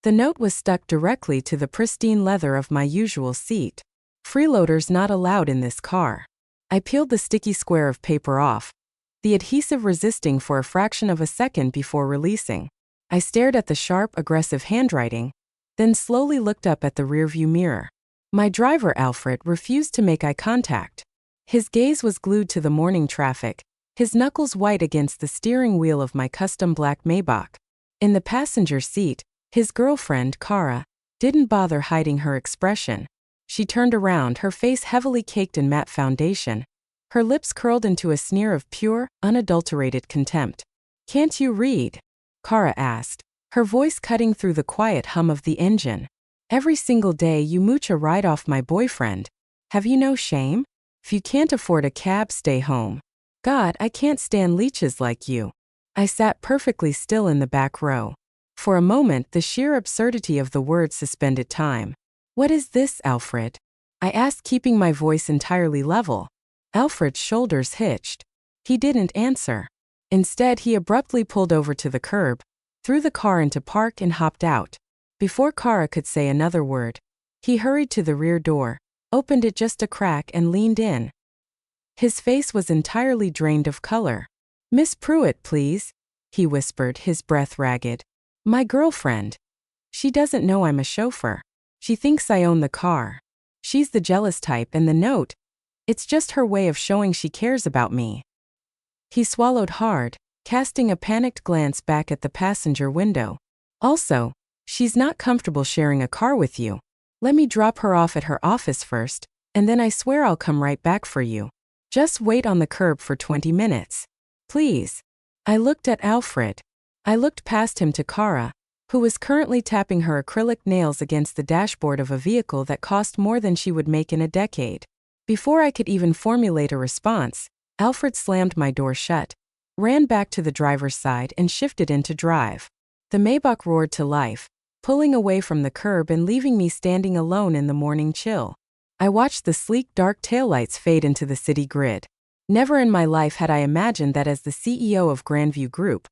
The note was stuck directly to the pristine leather of my usual seat. Freeloaders not allowed in this car. I peeled the sticky square of paper off, the adhesive resisting for a fraction of a second before releasing. I stared at the sharp, aggressive handwriting, then slowly looked up at the rearview mirror. My driver, Alfred, refused to make eye contact. His gaze was glued to the morning traffic, his knuckles white against the steering wheel of my custom black Maybach. In the passenger seat, his girlfriend, Kara, didn't bother hiding her expression. She turned around, her face heavily caked in matte foundation, her lips curled into a sneer of pure, unadulterated contempt. "Can't you read?" Kara asked, her voice cutting through the quiet hum of the engine. "Every single day you mooch a ride off my boyfriend. Have you no shame? If you can't afford a cab, stay home. God, I can't stand leeches like you." I sat perfectly still in the back row. For a moment, the sheer absurdity of the words suspended time. "What is this, Alfred?" I asked, keeping my voice entirely level. Alfred's shoulders hitched. He didn't answer. Instead, he abruptly pulled over to the curb, threw the car into park and hopped out. Before Kara could say another word, he hurried to the rear door, opened it just a crack and leaned in. His face was entirely drained of color. "Miss Pruitt, please," he whispered, his breath ragged. "My girlfriend. She doesn't know I'm a chauffeur. She thinks I own the car. She's the jealous type, and the note, it's just her way of showing she cares about me." He swallowed hard, casting a panicked glance back at the passenger window. "Also, she's not comfortable sharing a car with you. Let me drop her off at her office first, and then I swear I'll come right back for you. Just wait on the curb for 20 minutes. Please." I looked at Alfred. I looked past him to Kara, who was currently tapping her acrylic nails against the dashboard of a vehicle that cost more than she would make in a decade. Before I could even formulate a response, Alfred slammed my door shut, ran back to the driver's side and shifted into drive. The Maybach roared to life, pulling away from the curb and leaving me standing alone in the morning chill. I watched the sleek dark taillights fade into the city grid. Never in my life had I imagined that as the CEO of Grandview Group,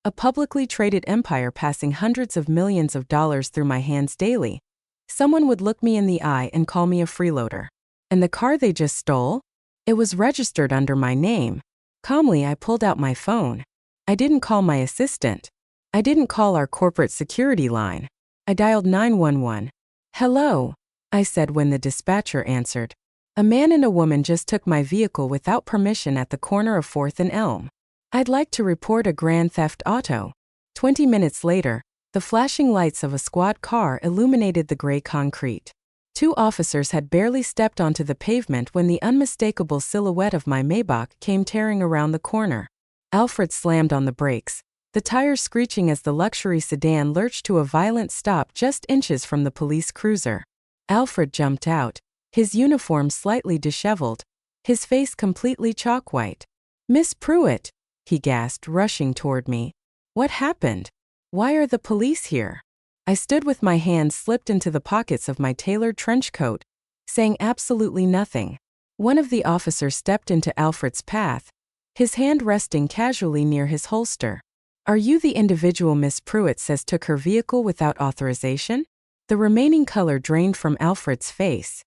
a publicly traded empire passing hundreds of millions of dollars through my hands daily, someone would look me in the eye and call me a freeloader. And the car they just stole? It was registered under my name. Calmly, I pulled out my phone. I didn't call my assistant. I didn't call our corporate security line. I dialed 911. "Hello," I said when the dispatcher answered. "A man and a woman just took my vehicle without permission at the corner of 4th and Elm. I'd like to report a grand theft auto." 20 minutes later, the flashing lights of a squad car illuminated the gray concrete. 2 officers had barely stepped onto the pavement when the unmistakable silhouette of my Maybach came tearing around the corner. Alfred slammed on the brakes, the tires screeching as the luxury sedan lurched to a violent stop just inches from the police cruiser. Alfred jumped out, his uniform slightly disheveled, his face completely chalk white. "Miss Pruitt," he gasped, rushing toward me. "What happened? Why are the police here?" I stood with my hands slipped into the pockets of my tailored trench coat, saying absolutely nothing. One of the officers stepped into Alfred's path, his hand resting casually near his holster. "Are you the individual Miss Pruitt says took her vehicle without authorization?" The remaining color drained from Alfred's face.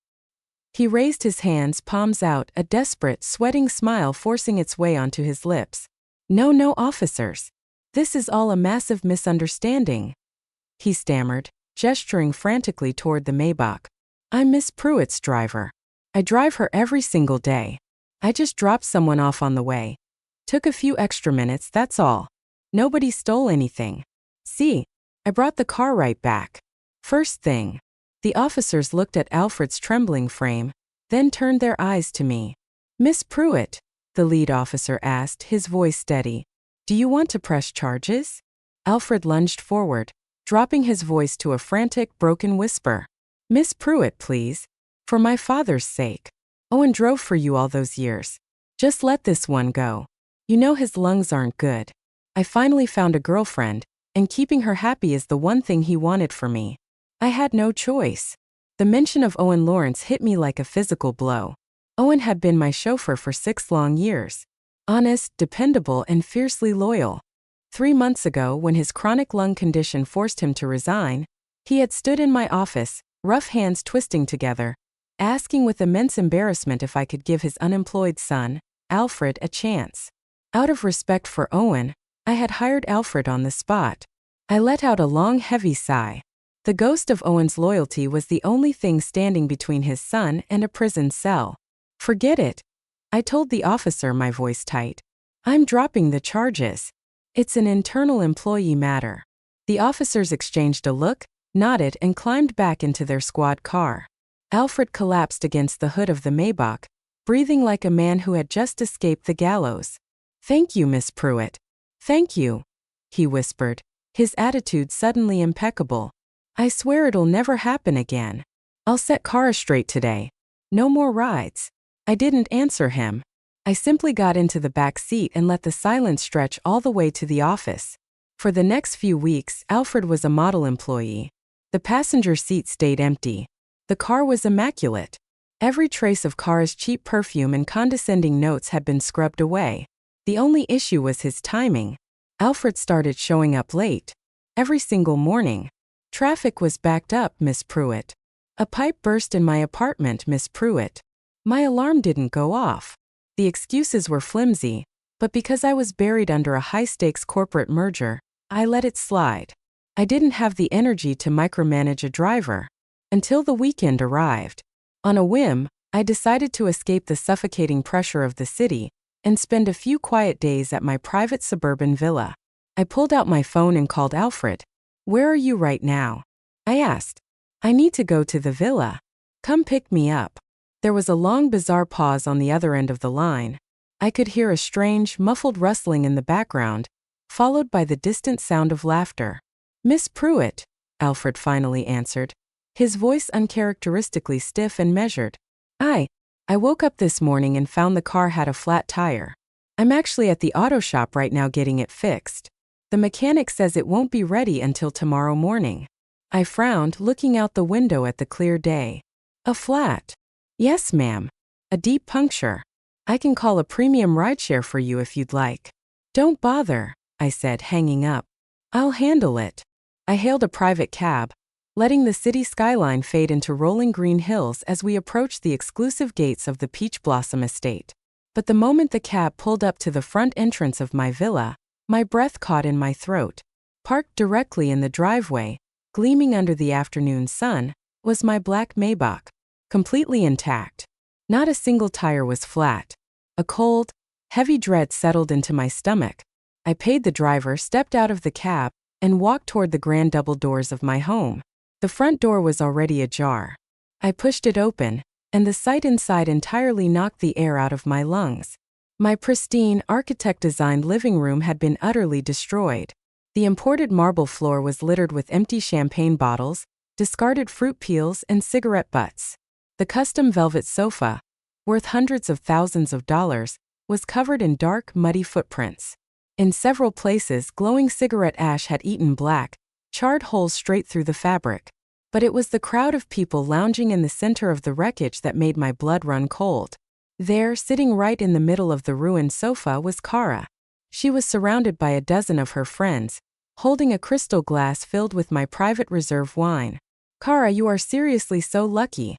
He raised his hands, palms out, a desperate, sweating smile forcing its way onto his lips. No, officers. This is all a massive misunderstanding," he stammered, gesturing frantically toward the Maybach. "I'm Miss Pruitt's driver. I drive her every single day. I just dropped someone off on the way. Took a few extra minutes, that's all. Nobody stole anything. See, I brought the car right back." First thing. The officers looked at Alfred's trembling frame, then turned their eyes to me. "Miss Pruitt," the lead officer asked, his voice steady, "do you want to press charges?" Alfred lunged forward, dropping his voice to a frantic, broken whisper. "Miss Pruitt, please. For my father's sake. Owen drove for you all those years. Just let this one go. You know his lungs aren't good. I finally found a girlfriend, and keeping her happy is the one thing he wanted for me. I had no choice." The mention of Owen Lawrence hit me like a physical blow. Owen had been my chauffeur for 6 long years. Honest, dependable, and fiercely loyal. 3 months ago, when his chronic lung condition forced him to resign, He had stood in my office, rough hands twisting together, asking with immense embarrassment if I could give his unemployed son, Alfred, a chance. Out of respect for Owen, I had hired Alfred on the spot. I let out a long, heavy sigh. The ghost of Owen's loyalty was the only thing standing between his son and a prison cell. Forget it, I told the officer, my voice tight. I'm dropping the charges. It's an internal employee matter. The officers exchanged a look, nodded, and climbed back into their squad car. Alfred collapsed against the hood of the Maybach, breathing like a man who had just escaped the gallows. Thank you, Miss Pruitt. Thank you, he whispered, his attitude suddenly impeccable. I swear it'll never happen again. I'll set Kara straight today. No more rides. I didn't answer him. I simply got into the back seat and let the silence stretch all the way to the office. For the next few weeks, Alfred was a model employee. The passenger seat stayed empty. The car was immaculate. Every trace of Kara's cheap perfume and condescending notes had been scrubbed away. The only issue was his timing. Alfred started showing up late. Every single morning. Traffic was backed up, Miss Pruitt. A pipe burst in my apartment, Miss Pruitt. My alarm didn't go off. The excuses were flimsy, but because I was buried under a high-stakes corporate merger, I let it slide. I didn't have the energy to micromanage a driver. Until the weekend arrived. On a whim, I decided to escape the suffocating pressure of the city and spend a few quiet days at my private suburban villa. I pulled out my phone and called Alfred. Where are you right now? I asked. I need to go to the villa. Come pick me up. There was a long, bizarre pause on the other end of the line. I could hear a strange, muffled rustling in the background, followed by the distant sound of laughter. Miss Pruitt, Alfred finally answered, his voice uncharacteristically stiff and measured. I woke up this morning and found the car had a flat tire. I'm actually at the auto shop right now getting it fixed. The mechanic says it won't be ready until tomorrow morning. I frowned, looking out the window at the clear day. A flat? Yes, ma'am. A deep puncture. I can call a premium rideshare for you if you'd like. Don't bother, I said, hanging up. I'll handle it. I hailed a private cab, letting the city skyline fade into rolling green hills as we approached the exclusive gates of the Peach Blossom estate. But the moment the cab pulled up to the front entrance of my villa, my breath caught in my throat. Parked directly in the driveway, gleaming under the afternoon sun, was my black Maybach, completely intact. Not a single tire was flat. A cold, heavy dread settled into my stomach. I paid the driver, stepped out of the cab, and walked toward the grand double doors of my home. The front door was already ajar. I pushed it open, and the sight inside entirely knocked the air out of my lungs. My pristine, architect-designed living room had been utterly destroyed. The imported marble floor was littered with empty champagne bottles, discarded fruit peels, and cigarette butts. The custom velvet sofa, worth hundreds of thousands of dollars, was covered in dark, muddy footprints. In several places, glowing cigarette ash had eaten black, charred holes straight through the fabric. But it was the crowd of people lounging in the center of the wreckage that made my blood run cold. There, sitting right in the middle of the ruined sofa, was Kara. She was surrounded by a dozen of her friends, holding a crystal glass filled with my private reserve wine. Kara, you are seriously so lucky,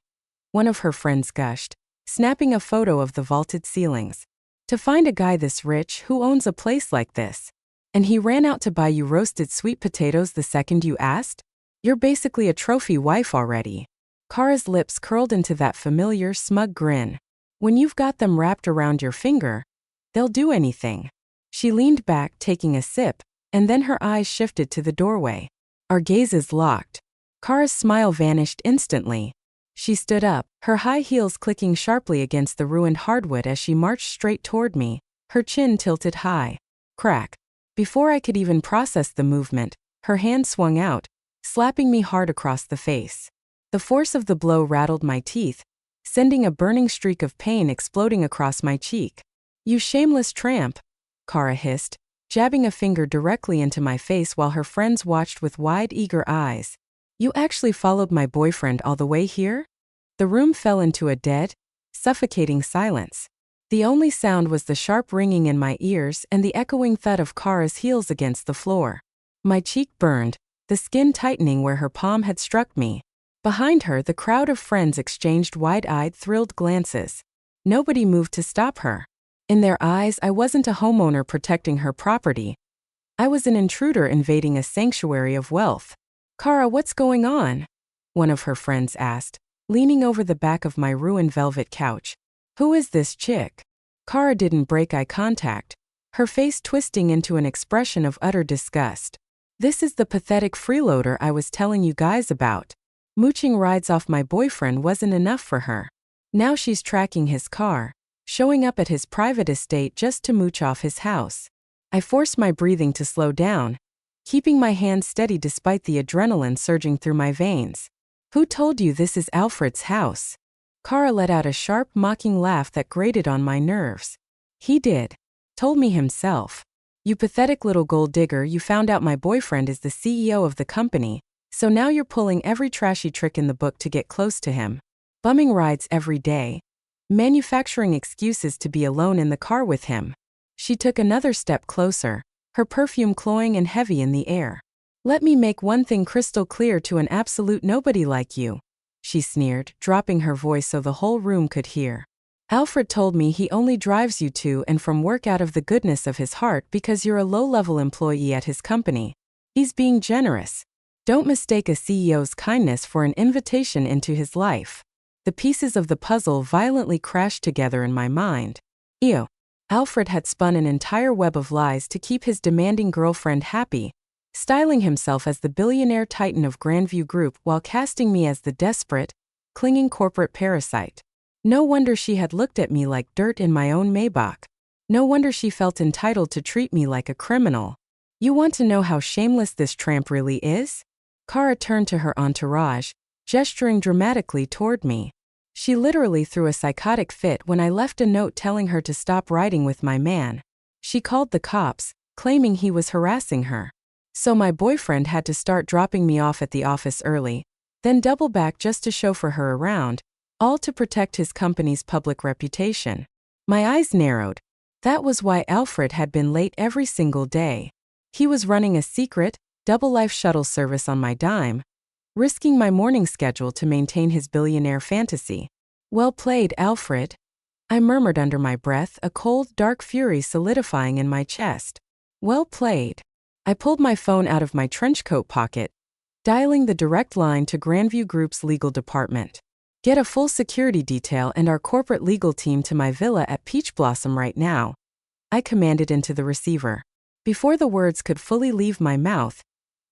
one of her friends gushed, snapping a photo of the vaulted ceilings. To find a guy this rich who owns a place like this. And he ran out to buy you roasted sweet potatoes the second you asked? You're basically a trophy wife already. Kara's lips curled into that familiar, smug grin. When you've got them wrapped around your finger, they'll do anything. She leaned back, taking a sip, and then her eyes shifted to the doorway. Our gazes locked. Kara's smile vanished instantly. She stood up, her high heels clicking sharply against the ruined hardwood as she marched straight toward me, her chin tilted high. Crack. Before I could even process the movement, her hand swung out, slapping me hard across the face. The force of the blow rattled my teeth, sending a burning streak of pain exploding across my cheek. You shameless tramp, Kara hissed, jabbing a finger directly into my face while her friends watched with wide, eager eyes. You actually followed my boyfriend all the way here? The room fell into a dead, suffocating silence. The only sound was the sharp ringing in my ears and the echoing thud of Kara's heels against the floor. My cheek burned, the skin tightening where her palm had struck me. Behind her, the crowd of friends exchanged wide-eyed, thrilled glances. Nobody moved to stop her. In their eyes, I wasn't a homeowner protecting her property. I was an intruder invading a sanctuary of wealth. "Kara, what's going on?" one of her friends asked, leaning over the back of my ruined velvet couch. "Who is this chick?" Kara didn't break eye contact, her face twisting into an expression of utter disgust. "This is the pathetic freeloader I was telling you guys about. Mooching rides off my boyfriend wasn't enough for her. Now she's tracking his car, showing up at his private estate just to mooch off his house." I forced my breathing to slow down, keeping my hands steady despite the adrenaline surging through my veins. "Who told you this is Alfred's house?" Kara let out a sharp, mocking laugh that grated on my nerves. "He did. Told me himself. You pathetic little gold digger, you found out my boyfriend is the CEO of the company, so now you're pulling every trashy trick in the book to get close to him. Bumming rides every day. Manufacturing excuses to be alone in the car with him." She took another step closer, her perfume cloying and heavy in the air. "Let me make one thing crystal clear to an absolute nobody like you," she sneered, dropping her voice so the whole room could hear. "Alfred told me he only drives you to and from work out of the goodness of his heart because you're a low-level employee at his company. He's being generous. Don't mistake a CEO's kindness for an invitation into his life." The pieces of the puzzle violently crashed together in my mind. Ew. Alfred had spun an entire web of lies to keep his demanding girlfriend happy, styling himself as the billionaire titan of Grandview Group while casting me as the desperate, clinging corporate parasite. No wonder she had looked at me like dirt in my own Maybach. No wonder she felt entitled to treat me like a criminal. "You want to know how shameless this tramp really is?" Kara turned to her entourage, gesturing dramatically toward me. She literally threw a psychotic fit when I left a note telling her to stop riding with my man. She called the cops, claiming he was harassing her. So my boyfriend had to start dropping me off at the office early, then double back just to chauffeur her around, all to protect his company's public reputation. My eyes narrowed. That was why Alfred had been late every single day. He was running a secret, double-life shuttle service on my dime, risking my morning schedule to maintain his billionaire fantasy. "Well played, Alfred," I murmured under my breath, a cold, dark fury solidifying in my chest. "Well played." I pulled my phone out of my trenchcoat pocket, dialing the direct line to Grandview Group's legal department. "Get a full security detail and our corporate legal team to my villa at Peach Blossom right now," I commanded into the receiver. Before the words could fully leave my mouth,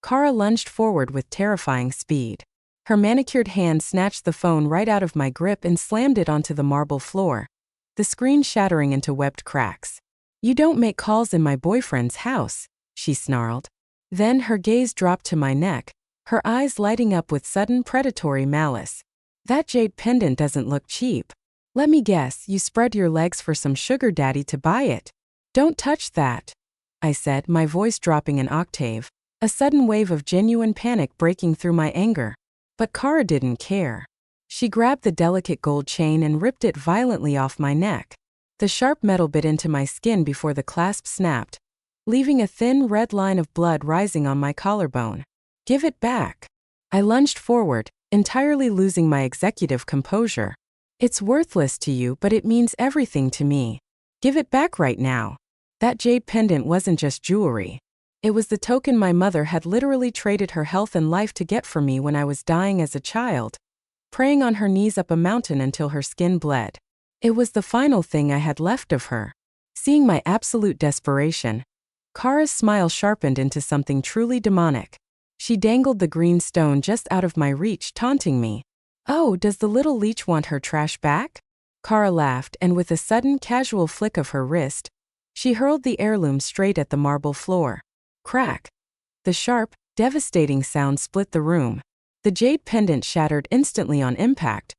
Kara lunged forward with terrifying speed. Her manicured hand snatched the phone right out of my grip and slammed it onto the marble floor, the screen shattering into webbed cracks. "You don't make calls in my boyfriend's house," she snarled. Then her gaze dropped to my neck, her eyes lighting up with sudden predatory malice. "That jade pendant doesn't look cheap. Let me guess, you spread your legs for some sugar daddy to buy it." "Don't touch that," I said, my voice dropping an octave, a sudden wave of genuine panic breaking through my anger. But Kara didn't care. She grabbed the delicate gold chain and ripped it violently off my neck. The sharp metal bit into my skin before the clasp snapped, leaving a thin red line of blood rising on my collarbone. "Give it back." I lunged forward, entirely losing my executive composure. "It's worthless to you, but it means everything to me. Give it back right now." That jade pendant wasn't just jewelry. It was the token my mother had literally traded her health and life to get for me when I was dying as a child, praying on her knees up a mountain until her skin bled. It was the final thing I had left of her. Seeing my absolute desperation, Kara's smile sharpened into something truly demonic. She dangled the green stone just out of my reach, taunting me. "Oh, does the little leech want her trash back?" Kara laughed, and with a sudden casual flick of her wrist, she hurled the heirloom straight at the marble floor. Crack! The sharp, devastating sound split the room. The jade pendant shattered instantly on impact,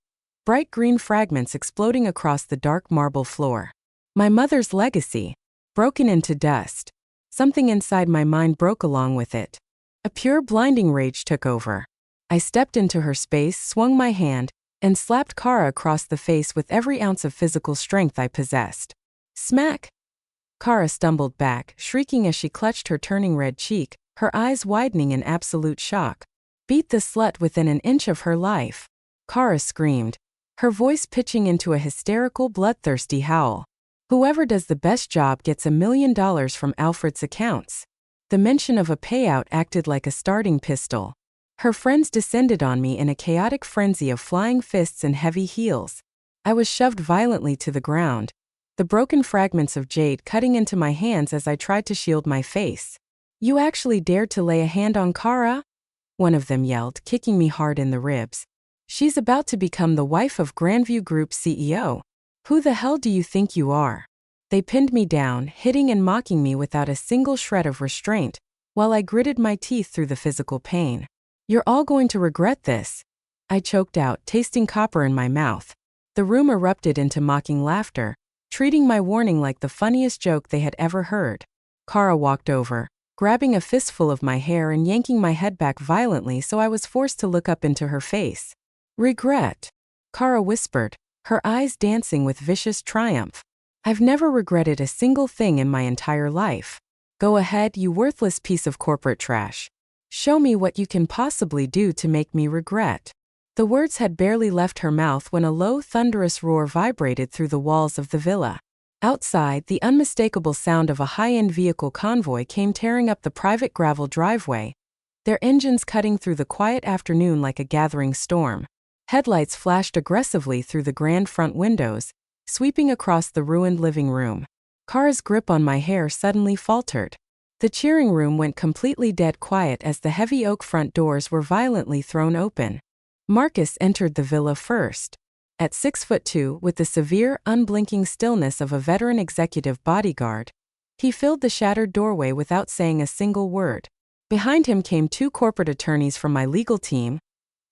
bright green fragments exploding across the dark marble floor. My mother's legacy, broken into dust. Something inside my mind broke along with it. A pure blinding rage took over. I stepped into her space, swung my hand, and slapped Kara across the face with every ounce of physical strength I possessed. Smack! Kara stumbled back, shrieking as she clutched her turning red cheek, her eyes widening in absolute shock. Beat the slut within an inch of her life. Kara screamed, her voice pitching into a hysterical, bloodthirsty howl. Whoever does the best job gets $1 million from Alfred's accounts. The mention of a payout acted like a starting pistol. Her friends descended on me in a chaotic frenzy of flying fists and heavy heels. I was shoved violently to the ground, the broken fragments of jade cutting into my hands as I tried to shield my face. "You actually dared to lay a hand on Kara?" one of them yelled, kicking me hard in the ribs. "She's about to become the wife of Grandview Group's CEO. Who the hell do you think you are?" They pinned me down, hitting and mocking me without a single shred of restraint, while I gritted my teeth through the physical pain. "You're all going to regret this," I choked out, tasting copper in my mouth. The room erupted into mocking laughter, treating my warning like the funniest joke they had ever heard. Kara walked over, grabbing a fistful of my hair and yanking my head back violently so I was forced to look up into her face. "Regret?" Kara whispered, her eyes dancing with vicious triumph. "I've never regretted a single thing in my entire life. Go ahead, you worthless piece of corporate trash. Show me what you can possibly do to make me regret." The words had barely left her mouth when a low, thunderous roar vibrated through the walls of the villa. Outside, the unmistakable sound of a high-end vehicle convoy came tearing up the private gravel driveway, their engines cutting through the quiet afternoon like a gathering storm. Headlights flashed aggressively through the grand front windows, sweeping across the ruined living room. Kara's grip on my hair suddenly faltered. The cheering room went completely dead quiet as the heavy oak front doors were violently thrown open. Marcus entered the villa first. At 6'2", with the severe, unblinking stillness of a veteran executive bodyguard, he filled the shattered doorway without saying a single word. Behind him came 2 corporate attorneys from my legal team,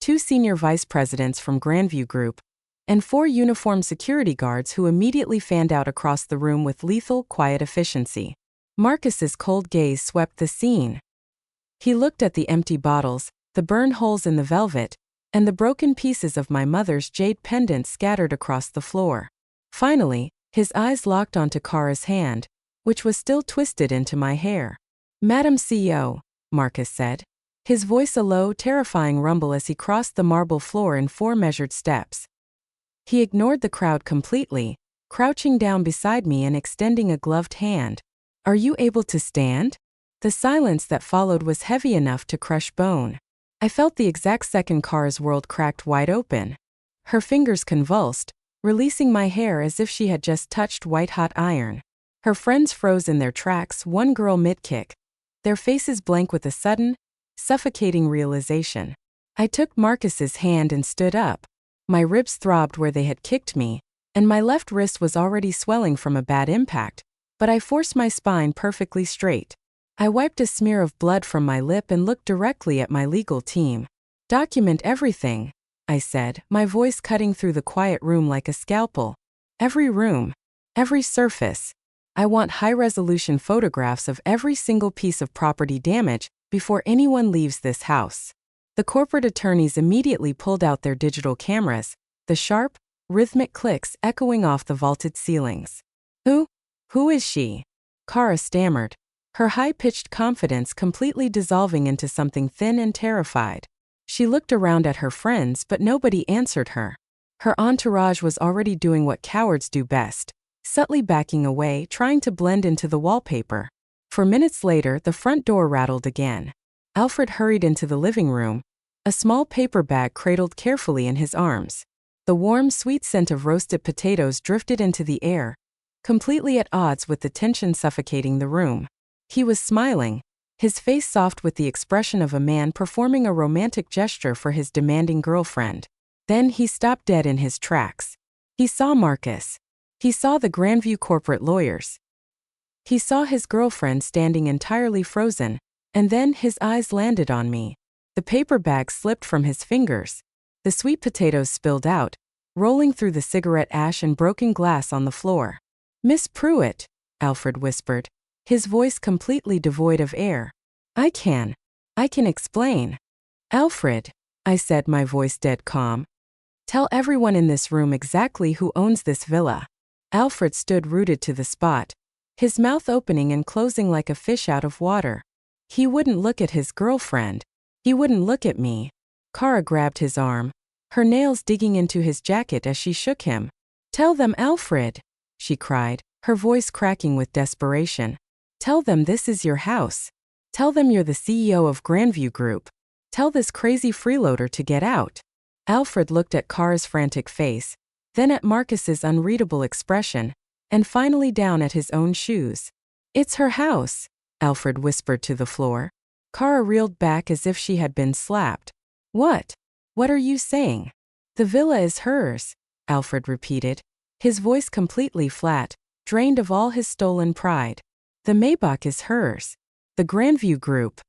2 senior vice presidents from Grandview Group, and 4 uniformed security guards who immediately fanned out across the room with lethal, quiet efficiency. Marcus's cold gaze swept the scene. He looked at the empty bottles, the burned holes in the velvet, and the broken pieces of my mother's jade pendant scattered across the floor. Finally, his eyes locked onto Kara's hand, which was still twisted into my hair. "Madam CEO," Marcus said, his voice a low, terrifying rumble as he crossed the marble floor in 4 measured steps. He ignored the crowd completely, crouching down beside me and extending a gloved hand. "Are you able to stand?" The silence that followed was heavy enough to crush bone. I felt the exact second Kara's world cracked wide open. Her fingers convulsed, releasing my hair as if she had just touched white-hot iron. Her friends froze in their tracks, one girl mid-kick, their faces blank with a sudden, suffocating realization. I took Marcus's hand and stood up. My ribs throbbed where they had kicked me, and my left wrist was already swelling from a bad impact, but I forced my spine perfectly straight. I wiped a smear of blood from my lip and looked directly at my legal team. "Document everything," I said, my voice cutting through the quiet room like a scalpel. "Every room, every surface. I want high-resolution photographs of every single piece of property damage before anyone leaves this house." The corporate attorneys immediately pulled out their digital cameras, the sharp, rhythmic clicks echoing off the vaulted ceilings. Who is she?" Kara stammered, her high-pitched confidence completely dissolving into something thin and terrified. She looked around at her friends, but nobody answered her. Her entourage was already doing what cowards do best, subtly backing away, trying to blend into the wallpaper. For minutes later, the front door rattled again. Alfred hurried into the living room, a small paper bag cradled carefully in his arms. The warm, sweet scent of roasted potatoes drifted into the air, completely at odds with the tension suffocating the room. He was smiling, his face soft with the expression of a man performing a romantic gesture for his demanding girlfriend. Then he stopped dead in his tracks. He saw Marcus. He saw the Grandview corporate lawyers. He saw his girlfriend standing entirely frozen, and then his eyes landed on me. The paper bag slipped from his fingers. The sweet potatoes spilled out, rolling through the cigarette ash and broken glass on the floor. "Miss Pruitt," Alfred whispered, his voice completely devoid of air. I can explain." "Alfred," I said, my voice dead calm. "Tell everyone in this room exactly who owns this villa." Alfred stood rooted to the spot, his mouth opening and closing like a fish out of water. He wouldn't look at his girlfriend. He wouldn't look at me. Kara grabbed his arm, her nails digging into his jacket as she shook him. "Tell them, Alfred," she cried, her voice cracking with desperation. "Tell them this is your house. Tell them you're the CEO of Grandview Group. Tell this crazy freeloader to get out." Alfred looked at Kara's frantic face, then at Marcus's unreadable expression, and finally down at his own shoes. "It's her house," Alfred whispered to the floor. Kara reeled back as if she had been slapped. "What? What are you saying?" "The villa is hers," Alfred repeated, his voice completely flat, drained of all his stolen pride. "The Maybach is hers. The Grandview Group.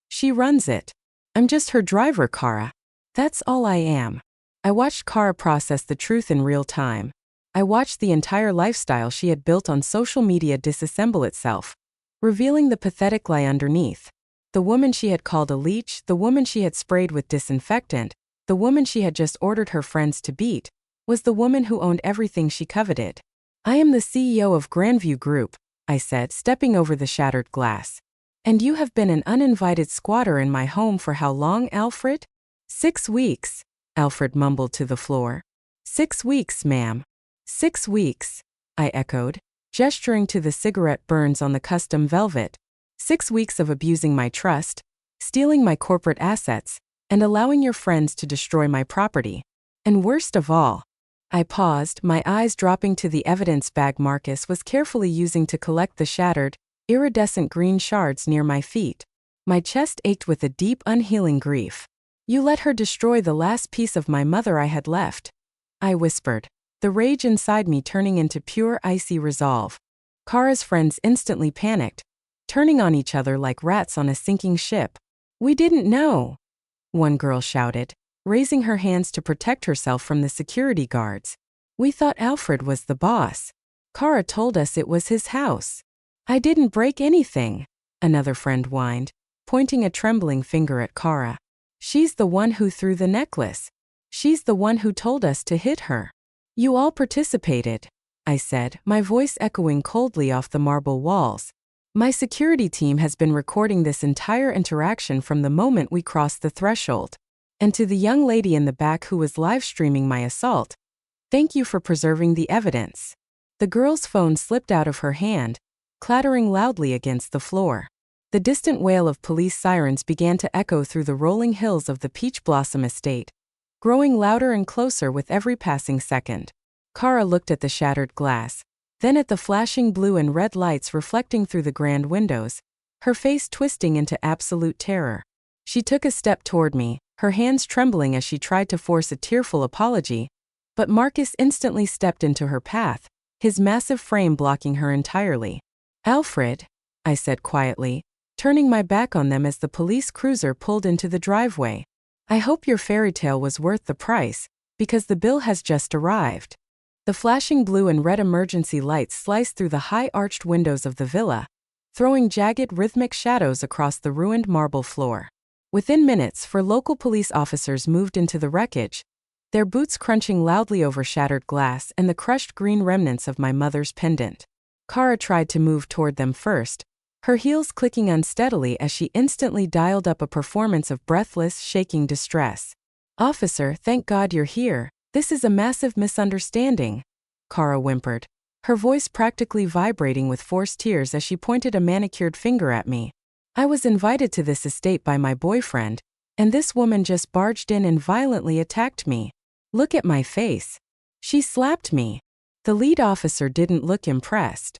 She runs it. I'm just her driver, Kara. That's all I am." I watched Kara process the truth in real time. I watched the entire lifestyle she had built on social media disassemble itself, revealing the pathetic lie underneath. The woman she had called a leech, the woman she had sprayed with disinfectant, the woman she had just ordered her friends to beat, was the woman who owned everything she coveted. "I am the CEO of Grandview Group," I said, stepping over the shattered glass. "And you have been an uninvited squatter in my home for how long, Alfred?" 6 weeks, Alfred mumbled to the floor. 6 weeks, ma'am. 6 weeks, I echoed, gesturing to the cigarette burns on the custom velvet. 6 weeks of abusing my trust, stealing my corporate assets, and allowing your friends to destroy my property. And worst of all, I paused, my eyes dropping to the evidence bag Marcus was carefully using to collect the shattered, iridescent green shards near my feet. My chest ached with a deep, unhealing grief. "You let her destroy the last piece of my mother I had left," I whispered, the rage inside me turning into pure, icy resolve. Kara's friends instantly panicked, turning on each other like rats on a sinking ship. "We didn't know," one girl shouted, raising her hands to protect herself from the security guards. "We thought Alfred was the boss. Kara told us it was his house." "I didn't break anything," another friend whined, pointing a trembling finger at Kara. "She's the one who threw the necklace. She's the one who told us to hit her." "You all participated," I said, my voice echoing coldly off the marble walls. "My security team has been recording this entire interaction from the moment we crossed the threshold. And to the young lady in the back who was live streaming my assault, thank you for preserving the evidence." The girl's phone slipped out of her hand, clattering loudly against the floor. The distant wail of police sirens began to echo through the rolling hills of the Peach Blossom estate, growing louder and closer with every passing second. Kara looked at the shattered glass, then at the flashing blue and red lights reflecting through the grand windows, her face twisting into absolute terror. She took a step toward me, her hands trembling as she tried to force a tearful apology, but Marcus instantly stepped into her path, his massive frame blocking her entirely. "Alfred," I said quietly, turning my back on them as the police cruiser pulled into the driveway. "I hope your fairy tale was worth the price, because the bill has just arrived." The flashing blue and red emergency lights sliced through the high arched windows of the villa, throwing jagged rhythmic shadows across the ruined marble floor. Within minutes, 4 local police officers moved into the wreckage, their boots crunching loudly over shattered glass and the crushed green remnants of my mother's pendant. Kara tried to move toward them first, her heels clicking unsteadily as she instantly dialed up a performance of breathless, shaking distress. "Officer, thank God you're here. This is a massive misunderstanding," Kara whimpered, her voice practically vibrating with forced tears as she pointed a manicured finger at me. "I was invited to this estate by my boyfriend, and this woman just barged in and violently attacked me. Look at my face. She slapped me." The lead officer didn't look impressed.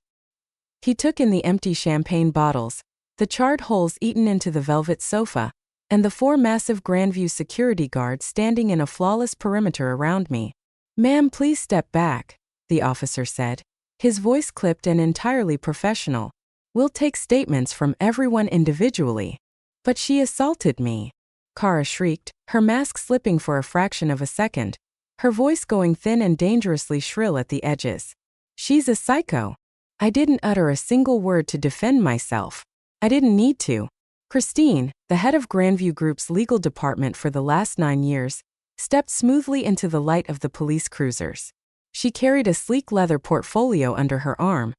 He took in the empty champagne bottles, the charred holes eaten into the velvet sofa, and the 4 massive Grandview security guards standing in a flawless perimeter around me. "Ma'am, please step back," the officer said, his voice clipped and entirely professional. "We'll take statements from everyone individually." "But she assaulted me," Kara shrieked, her mask slipping for a fraction of a second, her voice going thin and dangerously shrill at the edges. "She's a psycho." I didn't utter a single word to defend myself. I didn't need to. Christine, the head of Grandview Group's legal department for the last 9 years, stepped smoothly into the light of the police cruisers. She carried a sleek leather portfolio under her arm,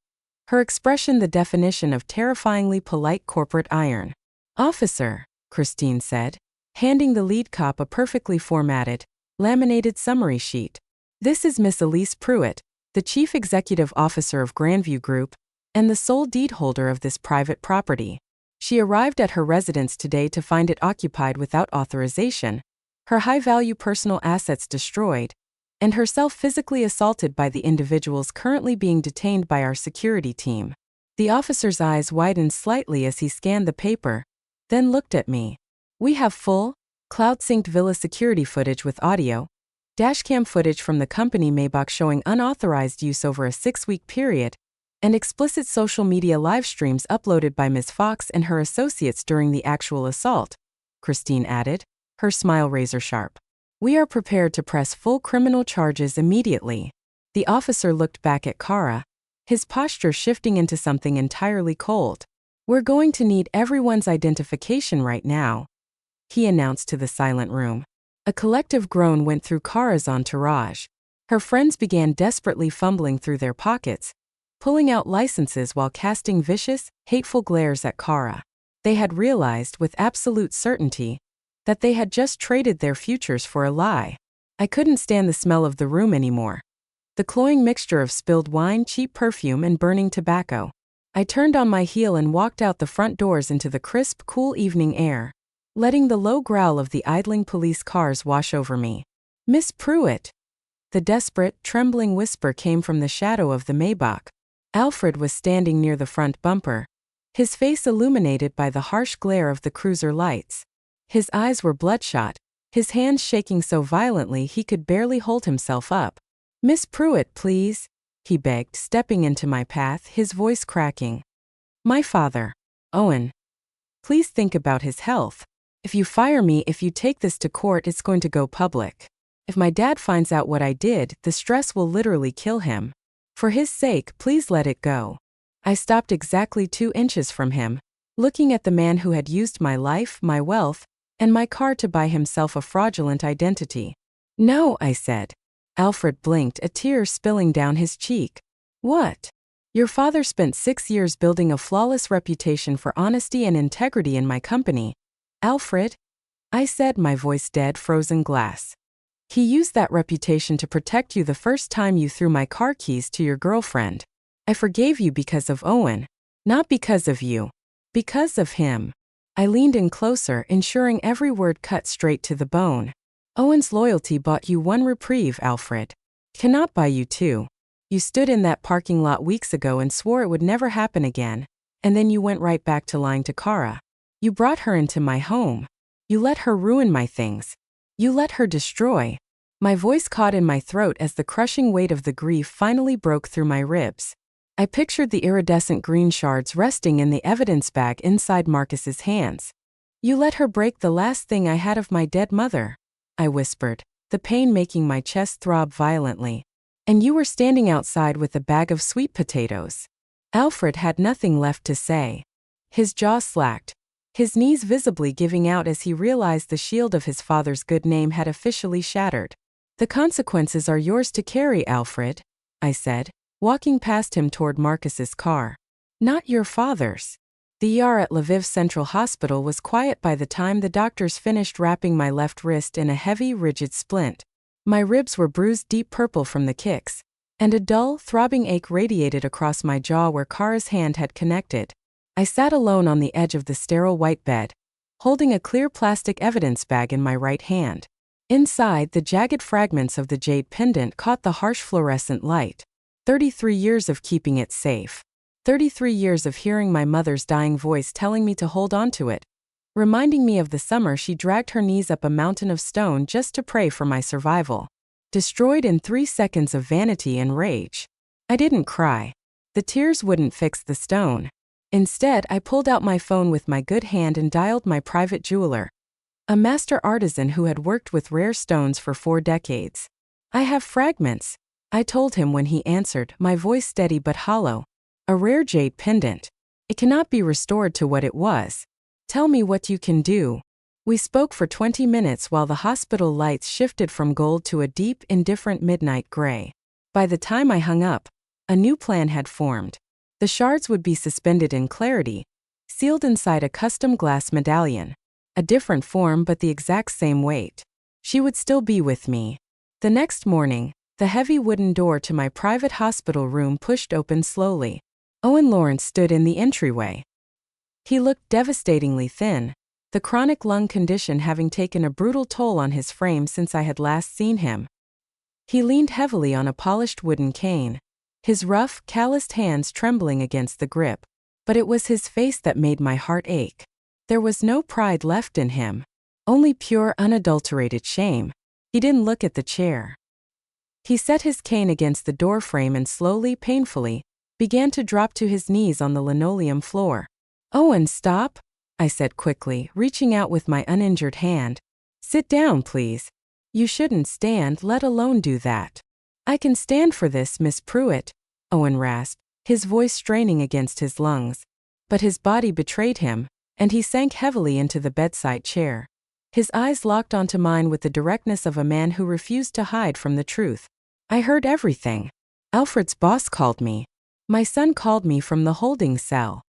her expression the definition of terrifyingly polite corporate iron. "Officer," Christine said, handing the lead cop a perfectly formatted, laminated summary sheet. "This is Miss Elise Pruitt, the Chief Executive Officer of Grandview Group, and the sole deed holder of this private property. She arrived at her residence today to find it occupied without authorization, her high-value personal assets destroyed, and herself physically assaulted by the individuals currently being detained by our security team." The officer's eyes widened slightly as he scanned the paper, then looked at me. "We have full, cloud-synced villa security footage with audio, dashcam footage from the company Maybach showing unauthorized use over a 6-week period, and explicit social media live streams uploaded by Ms. Fox and her associates during the actual assault," Christine added, her smile razor-sharp. "We are prepared to press full criminal charges immediately." The officer looked back at Kara, his posture shifting into something entirely cold. "We're going to need everyone's identification right now," he announced to the silent room. A collective groan went through Kara's entourage. Her friends began desperately fumbling through their pockets, pulling out licenses while casting vicious, hateful glares at Kara. They had realized with absolute certainty that they had just traded their futures for a lie. I couldn't stand the smell of the room anymore. The cloying mixture of spilled wine, cheap perfume, and burning tobacco. I turned on my heel and walked out the front doors into the crisp, cool evening air, letting the low growl of the idling police cars wash over me. "Miss Pruitt!" The desperate, trembling whisper came from the shadow of the Maybach. Alfred was standing near the front bumper, his face illuminated by the harsh glare of the cruiser lights. His eyes were bloodshot, his hands shaking so violently he could barely hold himself up. "Miss Pruitt, please," he begged, stepping into my path, his voice cracking. "My father, Owen. Please think about his health. If you fire me, if you take this to court, it's going to go public. If my dad finds out what I did, the stress will literally kill him. For his sake, please let it go." I stopped exactly 2 inches from him, looking at the man who had used my life, my wealth, and my car to buy himself a fraudulent identity. "No," I said. Alfred blinked, a tear spilling down his cheek. "What? Your father spent 6 years building a flawless reputation for honesty and integrity in my company. Alfred," I said, my voice dead, frozen glass. "He used that reputation to protect you the first time you threw my car keys to your girlfriend. I forgave you because of Owen, not because of you. Because of him." I leaned in closer, ensuring every word cut straight to the bone. "Owen's loyalty bought you one reprieve, Alfred. Cannot buy you 2. You stood in that parking lot weeks ago and swore it would never happen again, and then you went right back to lying to Kara. You brought her into my home. You let her ruin my things. You let her destroy." My voice caught in my throat as the crushing weight of the grief finally broke through my ribs. I pictured the iridescent green shards resting in the evidence bag inside Marcus's hands. "You let her break the last thing I had of my dead mother," I whispered, the pain making my chest throb violently. "And you were standing outside with a bag of sweet potatoes." Alfred had nothing left to say. His jaw slacked, his knees visibly giving out as he realized the shield of his father's good name had officially shattered. "The consequences are yours to carry, Alfred," I said, walking past him toward Marcus's car. "Not your father's." The ER at Lviv Central Hospital was quiet by the time the doctors finished wrapping my left wrist in a heavy, rigid splint. My ribs were bruised deep purple from the kicks, and a dull, throbbing ache radiated across my jaw where Kara's hand had connected. I sat alone on the edge of the sterile white bed, holding a clear plastic evidence bag in my right hand. Inside, the jagged fragments of the jade pendant caught the harsh fluorescent light. 33 years of keeping it safe. 33 years of hearing my mother's dying voice telling me to hold on to it, reminding me of the summer she dragged her knees up a mountain of stone just to pray for my survival. Destroyed in 3 seconds of vanity and rage. I didn't cry. The tears wouldn't fix the stone. Instead, I pulled out my phone with my good hand and dialed my private jeweler, a master artisan who had worked with rare stones for 4 decades. "I have fragments," I told him when he answered, my voice steady but hollow. "A rare jade pendant. It cannot be restored to what it was. Tell me what you can do." We spoke for 20 minutes while the hospital lights shifted from gold to a deep, indifferent midnight gray. By the time I hung up, a new plan had formed. The shards would be suspended in clarity, sealed inside a custom glass medallion. A different form but the exact same weight. She would still be with me. The next morning, the heavy wooden door to my private hospital room pushed open slowly. Owen Lawrence stood in the entryway. He looked devastatingly thin, the chronic lung condition having taken a brutal toll on his frame since I had last seen him. He leaned heavily on a polished wooden cane, his rough, calloused hands trembling against the grip. But it was his face that made my heart ache. There was no pride left in him, only pure, unadulterated shame. He didn't look at the chair. He set his cane against the doorframe and slowly, painfully, began to drop to his knees on the linoleum floor. "Owen, stop," I said quickly, reaching out with my uninjured hand. "Sit down, please. You shouldn't stand, let alone do that." "I can stand for this, Miss Pruitt," Owen rasped, his voice straining against his lungs. But his body betrayed him, and he sank heavily into the bedside chair. His eyes locked onto mine with the directness of a man who refused to hide from the truth. "I heard everything. Alfred's boss called me. My son called me from the holding cell."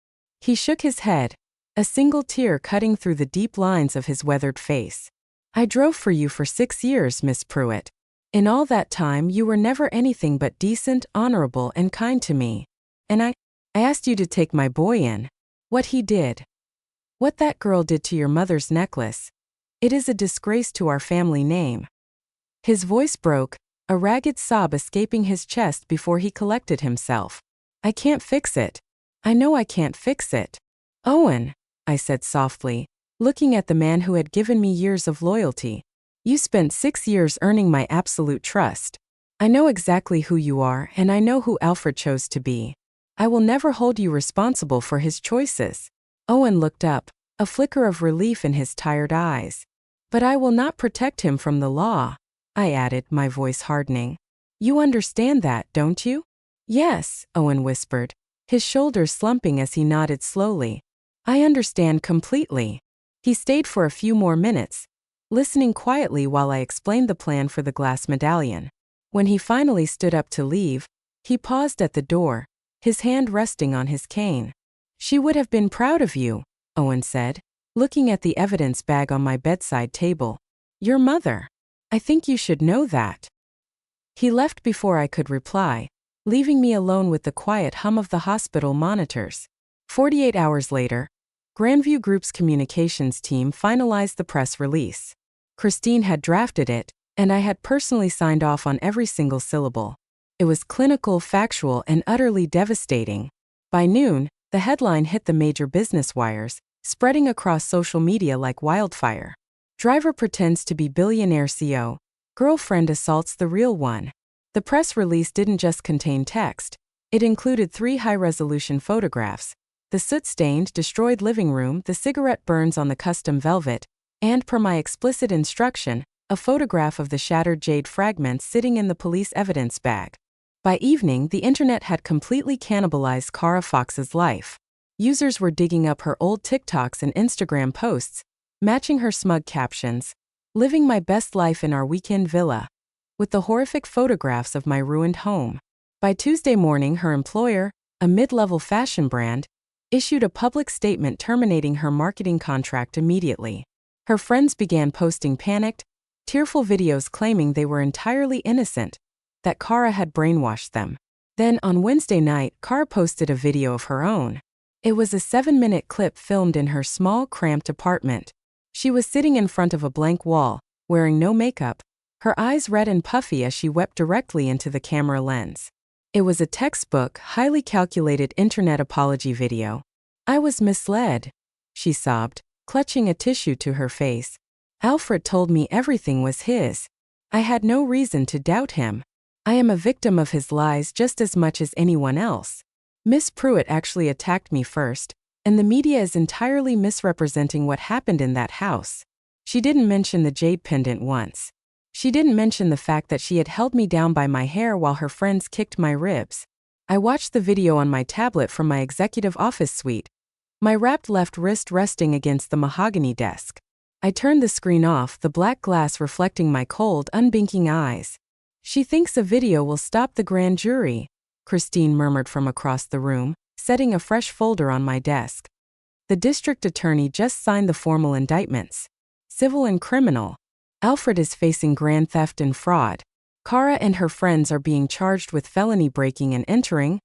He shook his head, a single tear cutting through the deep lines of his weathered face. "I drove for you for 6 years, Miss Pruitt. In all that time you were never anything but decent, honorable, and kind to me. And I asked you to take my boy in. What he did. What that girl did to your mother's necklace. It is a disgrace to our family name." His voice broke, a ragged sob escaping his chest before he collected himself. "I can't fix it. I know I can't fix it." "Owen," I said softly, looking at the man who had given me years of loyalty. "You spent 6 years earning my absolute trust. I know exactly who you are and I know who Alfred chose to be. I will never hold you responsible for his choices." Owen looked up, a flicker of relief in his tired eyes. "But I will not protect him from the law," I added, my voice hardening. "You understand that, don't you?" "Yes," Owen whispered, his shoulders slumping as he nodded slowly. "I understand completely." He stayed for a few more minutes, listening quietly while I explained the plan for the glass medallion. When he finally stood up to leave, he paused at the door, his hand resting on his cane. "She would have been proud of you," Owen said, looking at the evidence bag on my bedside table. "Your mother. I think you should know that." He left before I could reply, leaving me alone with the quiet hum of the hospital monitors. 48 hours later, Grandview Group's communications team finalized the press release. Christine had drafted it, and I had personally signed off on every single syllable. It was clinical, factual, and utterly devastating. By noon, the headline hit the major business wires, spreading across social media like wildfire. Driver pretends to be billionaire CEO. Girlfriend assaults the real one. The press release didn't just contain text. It included 3 high-resolution photographs: the soot-stained, destroyed living room, the cigarette burns on the custom velvet, and, per my explicit instruction, a photograph of the shattered jade fragments sitting in the police evidence bag. By evening, the internet had completely cannibalized Cara Fox's life. Users were digging up her old TikToks and Instagram posts, matching her smug captions, "Living my best life in our weekend villa," with the horrific photographs of my ruined home. By Tuesday morning, her employer, a mid-level fashion brand, issued a public statement terminating her marketing contract immediately. Her friends began posting panicked, tearful videos claiming they were entirely innocent, that Cara had brainwashed them. Then, on Wednesday night, Cara posted a video of her own. It was a 7-minute clip filmed in her small, cramped apartment. She was sitting in front of a blank wall, wearing no makeup, her eyes red and puffy as she wept directly into the camera lens. It was a textbook, highly calculated internet apology video. "I was misled," she sobbed, clutching a tissue to her face. "Alfred told me everything was his. I had no reason to doubt him. I am a victim of his lies just as much as anyone else. Miss Pruitt actually attacked me first, and the media is entirely misrepresenting what happened in that house." She didn't mention the jade pendant once. She didn't mention the fact that she had held me down by my hair while her friends kicked my ribs. I watched the video on my tablet from my executive office suite, my wrapped left wrist resting against the mahogany desk. I turned the screen off, the black glass reflecting my cold, unblinking eyes. "She thinks a video will stop the grand jury," Christine murmured from across the room, setting a fresh folder on my desk. The district attorney just signed the formal indictments. Civil and criminal. Alfred is facing grand theft and fraud. Kara and her friends are being charged with felony breaking and entering,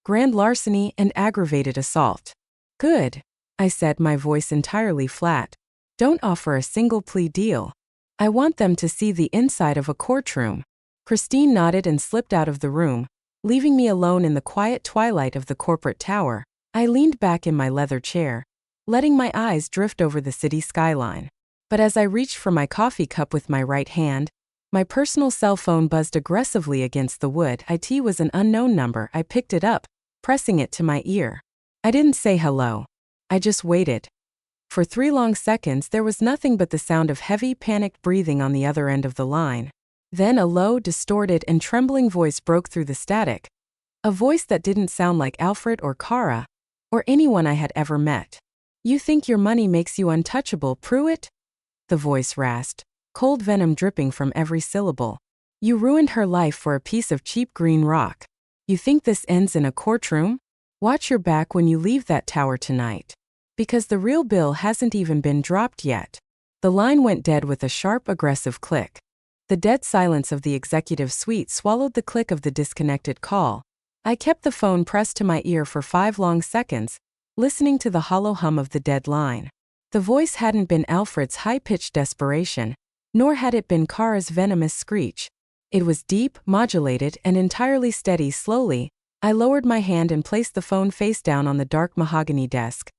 grand larceny, and aggravated assault. Good, I said, my voice entirely flat. Don't offer a single plea deal. I want them to see the inside of a courtroom. Christine nodded and slipped out of the room, leaving me alone in the quiet twilight of the corporate tower. I leaned back in my leather chair, letting my eyes drift over the city skyline. But as I reached for my coffee cup with my right hand, my personal cell phone buzzed aggressively against the wood. It was an unknown number. I picked it up, pressing it to my ear. I didn't say hello. I just waited. For 3 long seconds there was nothing but the sound of heavy, panicked breathing on the other end of the line. Then a low, distorted, and trembling voice broke through the static. A voice that didn't sound like Alfred or Kara, or anyone I had ever met. "You think your money makes you untouchable, Pruitt?" The voice rasped, cold venom dripping from every syllable. "You ruined her life for a piece of cheap green rock. You think this ends in a courtroom? Watch your back when you leave that tower tonight. Because the real bill hasn't even been dropped yet." The line went dead with a sharp, aggressive click. The dead silence of the executive suite swallowed the click of the disconnected call. I kept the phone pressed to my ear for 5 long seconds, listening to the hollow hum of the dead line. The voice hadn't been Alfred's high-pitched desperation, nor had it been Kara's venomous screech. It was deep, modulated, and entirely steady. Slowly, I lowered my hand and placed the phone face down on the dark mahogany desk.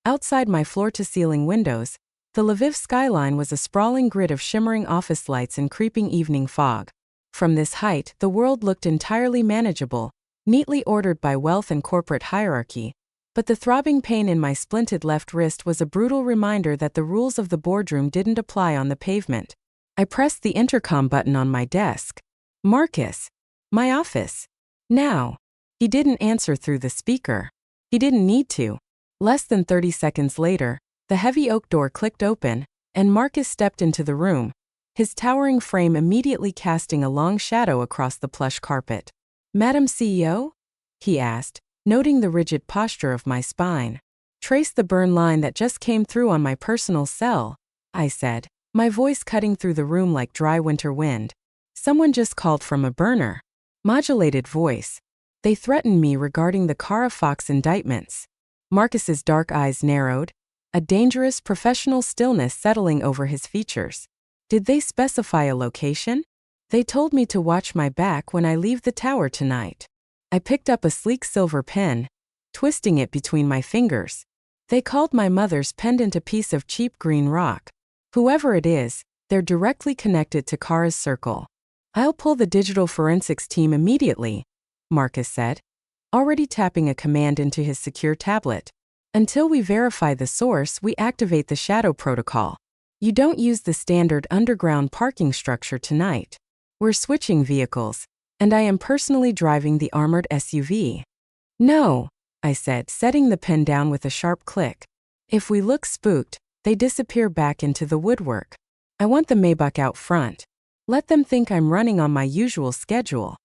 Outside my floor-to-ceiling windows, the Lviv skyline was a sprawling grid of shimmering office lights and creeping evening fog. From this height, the world looked entirely manageable, neatly ordered by wealth and corporate hierarchy. But the throbbing pain in my splinted left wrist was a brutal reminder that the rules of the boardroom didn't apply on the pavement. I pressed the intercom button on my desk. "Marcus. My office. Now." He didn't answer through the speaker. He didn't need to. Less than 30 seconds later, the heavy oak door clicked open, and Marcus stepped into the room, his towering frame immediately casting a long shadow across the plush carpet. "Madam CEO?" he asked, noting the rigid posture of my spine. "Trace the burn line that just came through on my personal cell," I said, my voice cutting through the room like dry winter wind. "Someone just called from a burner." Modulated voice. "They threatened me regarding the Kara Fox indictments." Marcus's dark eyes narrowed, a dangerous professional stillness settling over his features. "Did they specify a location?" "They told me to watch my back when I leave the tower tonight." I picked up a sleek silver pen, twisting it between my fingers. "They called my mother's pendant a piece of cheap green rock. Whoever it is, they're directly connected to Kara's circle." "I'll pull the digital forensics team immediately," Marcus said, already tapping a command into his secure tablet. "Until we verify the source, we activate the shadow protocol. You don't use the standard underground parking structure tonight. We're switching vehicles, and I am personally driving the armored SUV." "No," I said, setting the pen down with a sharp click. "If we look spooked, they disappear back into the woodwork. I want the Maybach out front. Let them think I'm running on my usual schedule."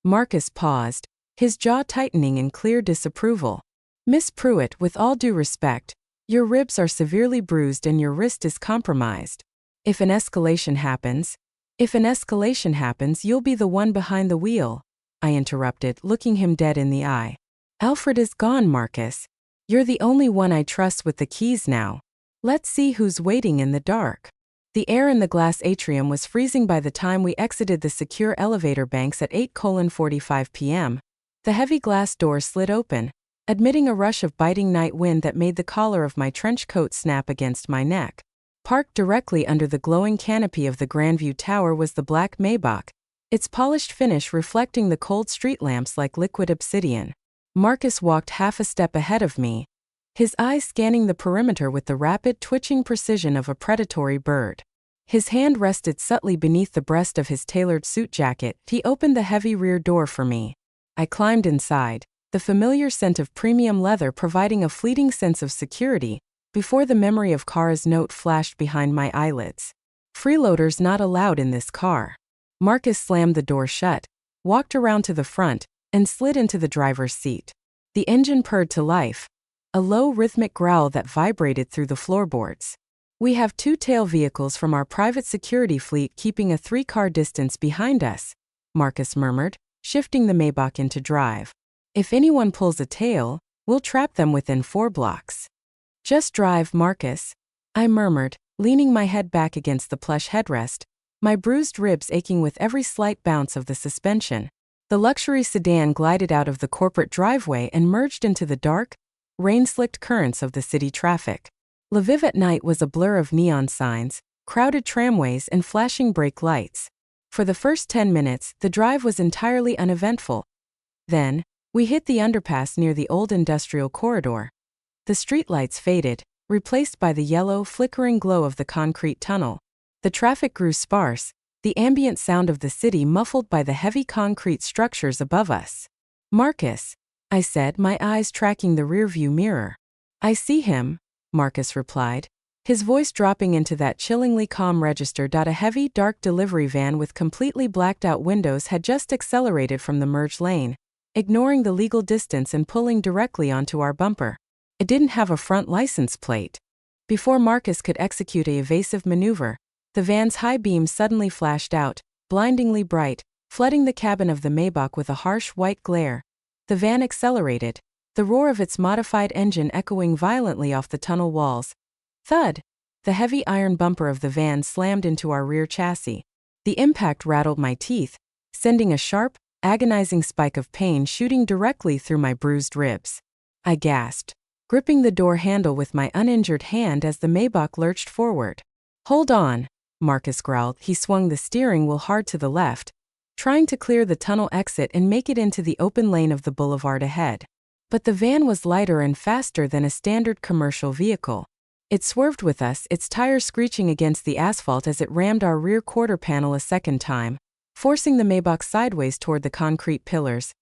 Marcus paused, his jaw tightening in clear disapproval. "Miss Pruitt, with all due respect, your ribs are severely bruised and your wrist is compromised. If an escalation happens, you'll be the one behind the wheel," I interrupted, looking him dead in the eye. "Alfred is gone, Marcus. You're the only one I trust with the keys now. Let's see who's waiting in the dark." The air in the glass atrium was freezing by the time we exited the secure elevator banks at 8:45 p.m. The heavy glass door slid open, admitting a rush of biting night wind that made the collar of my trench coat snap against my neck. Parked directly under the glowing canopy of the Grandview Tower was the black Maybach, its polished finish reflecting the cold street lamps like liquid obsidian. Marcus walked half a step ahead of me, his eyes scanning the perimeter with the rapid, twitching precision of a predatory bird. His hand rested subtly beneath the breast of his tailored suit jacket. He opened the heavy rear door for me. I climbed inside, the familiar scent of premium leather providing a fleeting sense of security, before the memory of Kara's note flashed behind my eyelids. "Freeloaders not allowed in this car." Marcus slammed the door shut, walked around to the front, and slid into the driver's seat. The engine purred to life, a low rhythmic growl that vibrated through the floorboards. "We have 2 tail vehicles from our private security fleet keeping a 3-car distance behind us," Marcus murmured, shifting the Maybach into drive. "If anyone pulls a tail, we'll trap them within 4 blocks. "Just drive, Marcus," I murmured, leaning my head back against the plush headrest, my bruised ribs aching with every slight bounce of the suspension. The luxury sedan glided out of the corporate driveway and merged into the dark, rain-slicked currents of the city traffic. Lviv at night was a blur of neon signs, crowded tramways and flashing brake lights. For the first 10 minutes, the drive was entirely uneventful. Then, we hit the underpass near the old industrial corridor. The streetlights faded, replaced by the yellow, flickering glow of the concrete tunnel. The traffic grew sparse, the ambient sound of the city muffled by the heavy concrete structures above us. "Marcus," I said, my eyes tracking the rearview mirror. "I see him," Marcus replied, his voice dropping into that chillingly calm register. A heavy, dark delivery van with completely blacked-out windows had just accelerated from the merge lane, ignoring the legal distance and pulling directly onto our bumper. It didn't have a front license plate. Before Marcus could execute an evasive maneuver, the van's high beam suddenly flashed out, blindingly bright, flooding the cabin of the Maybach with a harsh white glare. The van accelerated, the roar of its modified engine echoing violently off the tunnel walls. Thud! The heavy iron bumper of the van slammed into our rear chassis. The impact rattled my teeth, sending a sharp, agonizing spike of pain shooting directly through my bruised ribs. I gasped, gripping the door handle with my uninjured hand as the Maybach lurched forward. "Hold on," Marcus growled. He swung the steering wheel hard to the left, trying to clear the tunnel exit and make it into the open lane of the boulevard ahead. But the van was lighter and faster than a standard commercial vehicle. It swerved with us, its tires screeching against the asphalt as it rammed our rear quarter panel a second time, forcing the Maybach sideways toward the concrete pillars.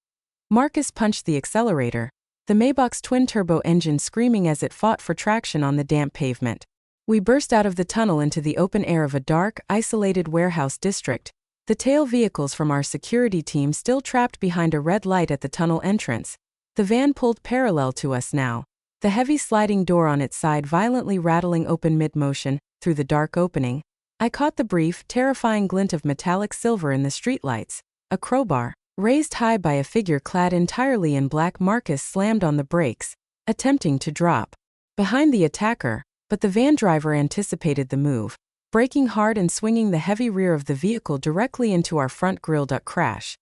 Marcus punched the accelerator, the Maybach's twin-turbo engine screaming as it fought for traction on the damp pavement. We burst out of the tunnel into the open air of a dark, isolated warehouse district, the tail vehicles from our security team still trapped behind a red light at the tunnel entrance. The van pulled parallel to us now, the heavy sliding door on its side violently rattling open mid-motion. Through the dark opening, I caught the brief, terrifying glint of metallic silver in the streetlights, a crowbar, raised high by a figure clad entirely in black. Marcus slammed on the brakes, attempting to drop behind the attacker, but the van driver anticipated the move, braking hard and swinging the heavy rear of the vehicle directly into our front grille. Crash.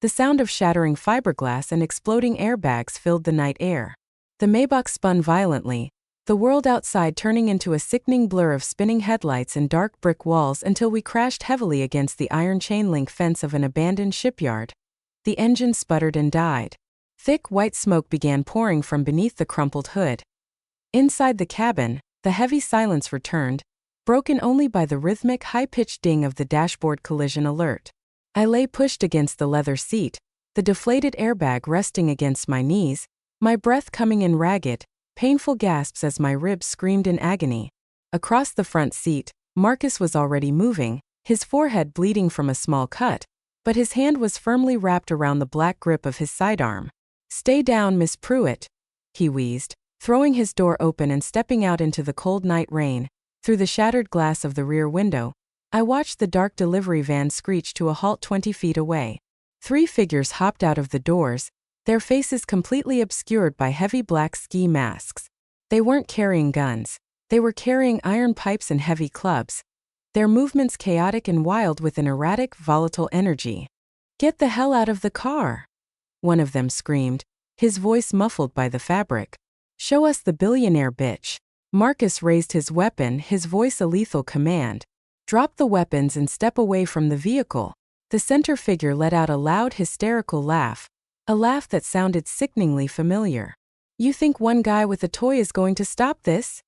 The sound of shattering fiberglass and exploding airbags filled the night air. The Maybach spun violently, the world outside turning into a sickening blur of spinning headlights and dark brick walls until we crashed heavily against the iron chain-link fence of an abandoned shipyard. The engine sputtered and died. Thick white smoke began pouring from beneath the crumpled hood. Inside the cabin, the heavy silence returned, broken only by the rhythmic, high-pitched ding of the dashboard collision alert. I lay pushed against the leather seat, the deflated airbag resting against my knees, my breath coming in ragged, painful gasps as my ribs screamed in agony. Across the front seat, Marcus was already moving, his forehead bleeding from a small cut, but his hand was firmly wrapped around the black grip of his sidearm. "Stay down, Miss Pruitt," he wheezed, throwing his door open and stepping out into the cold night rain. Through the shattered glass of the rear window, I watched the dark delivery van screech to a halt 20 feet away. 3 figures hopped out of the doors, their faces completely obscured by heavy black ski masks. They weren't carrying guns. They were carrying iron pipes and heavy clubs, their movements chaotic and wild with an erratic, volatile energy. "Get the hell out of the car!" one of them screamed, his voice muffled by the fabric. "Show us the billionaire, bitch." Marcus raised his weapon, his voice a lethal command. "Drop the weapons and step away from the vehicle." The center figure let out a loud, hysterical laugh, a laugh that sounded sickeningly familiar. "You think one guy with a toy is going to stop this?"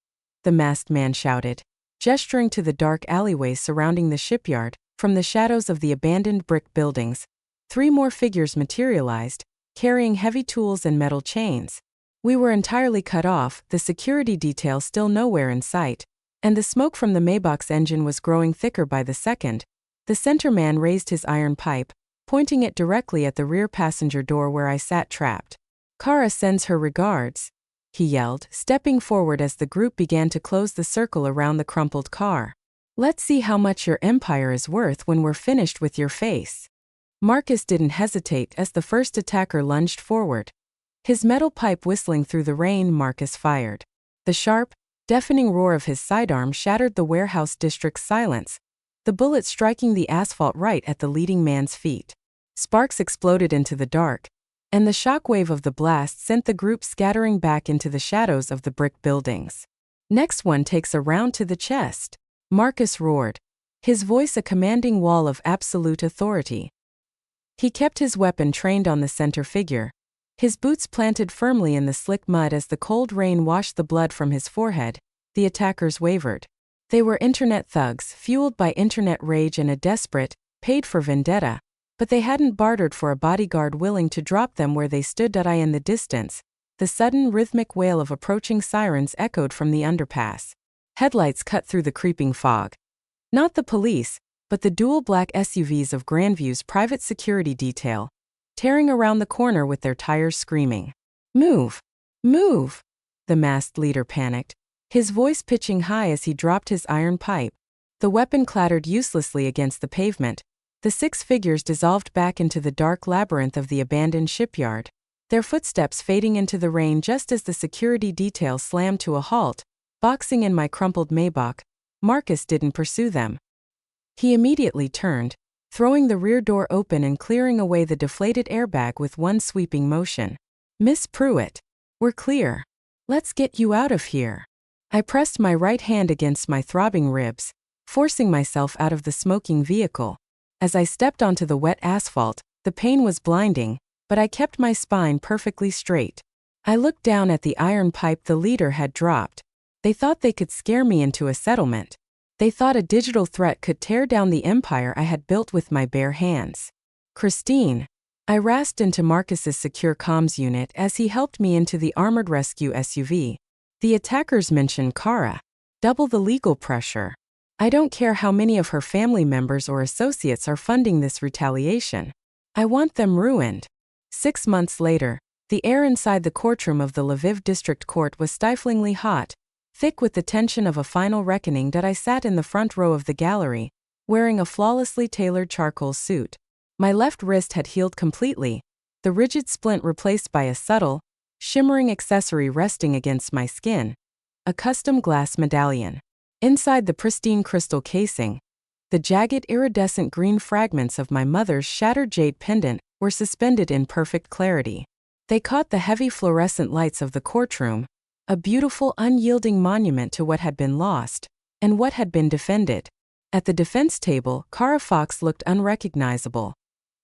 the masked man shouted, gesturing to the dark alleyways surrounding the shipyard. From the shadows of the abandoned brick buildings, 3 more figures materialized, carrying heavy tools and metal chains. We were entirely cut off, the security detail still nowhere in sight, and the smoke from the Maybach's engine was growing thicker by the second. The center man raised his iron pipe, pointing it directly at the rear passenger door where I sat trapped. "Kara sends her regards." he yelled, stepping forward as the group began to close the circle around the crumpled car. "Let's see how much your empire is worth when we're finished with your face." Marcus didn't hesitate as the first attacker lunged forward. His metal pipe whistling through the rain, Marcus fired. The sharp, deafening roar of his sidearm shattered the warehouse district's silence, the bullet striking the asphalt right at the leading man's feet. Sparks exploded into the dark, and the shockwave of the blast sent the group scattering back into the shadows of the brick buildings. "Next one takes a round to the chest," Marcus roared, his voice a commanding wall of absolute authority. He kept his weapon trained on the center figure, his boots planted firmly in the slick mud as the cold rain washed the blood from his forehead. The attackers wavered. They were internet thugs, fueled by internet rage and a desperate, paid-for vendetta, but they hadn't bartered for a bodyguard willing to drop them where they stood. In the distance, the sudden rhythmic wail of approaching sirens echoed from the underpass. Headlights cut through the creeping fog. Not the police, but the dual black SUVs of Grandview's private security detail, tearing around the corner with their tires screaming. "Move! Move!" the masked leader panicked, his voice pitching high as he dropped his iron pipe. The weapon clattered uselessly against the pavement. The six figures dissolved back into the dark labyrinth of the abandoned shipyard, their footsteps fading into the rain just as the security detail slammed to a halt. Boxing in my crumpled Maybach, Marcus didn't pursue them. He immediately turned, throwing the rear door open and clearing away the deflated airbag with one sweeping motion. "Miss Pruitt, we're clear. Let's get you out of here." I pressed my right hand against my throbbing ribs, forcing myself out of the smoking vehicle. As I stepped onto the wet asphalt, the pain was blinding, but I kept my spine perfectly straight. I looked down at the iron pipe the leader had dropped. They thought they could scare me into a settlement. They thought a digital threat could tear down the empire I had built with my bare hands. "Christine," I rasped into Marcus's secure comms unit as he helped me into the armored rescue SUV. "The attackers mentioned Kara. Double the legal pressure. I don't care how many of her family members or associates are funding this retaliation. I want them ruined." 6 months later, the air inside the courtroom of the Lviv District Court was stiflingly hot, thick with the tension of a final reckoning. I sat in the front row of the gallery, wearing a flawlessly tailored charcoal suit. My left wrist had healed completely, the rigid splint replaced by a subtle, shimmering accessory resting against my skin, a custom glass medallion. Inside the pristine crystal casing, the jagged iridescent green fragments of my mother's shattered jade pendant were suspended in perfect clarity. They caught the heavy fluorescent lights of the courtroom, a beautiful unyielding monument to what had been lost, and what had been defended. At the defense table, Kara Fox looked unrecognizable.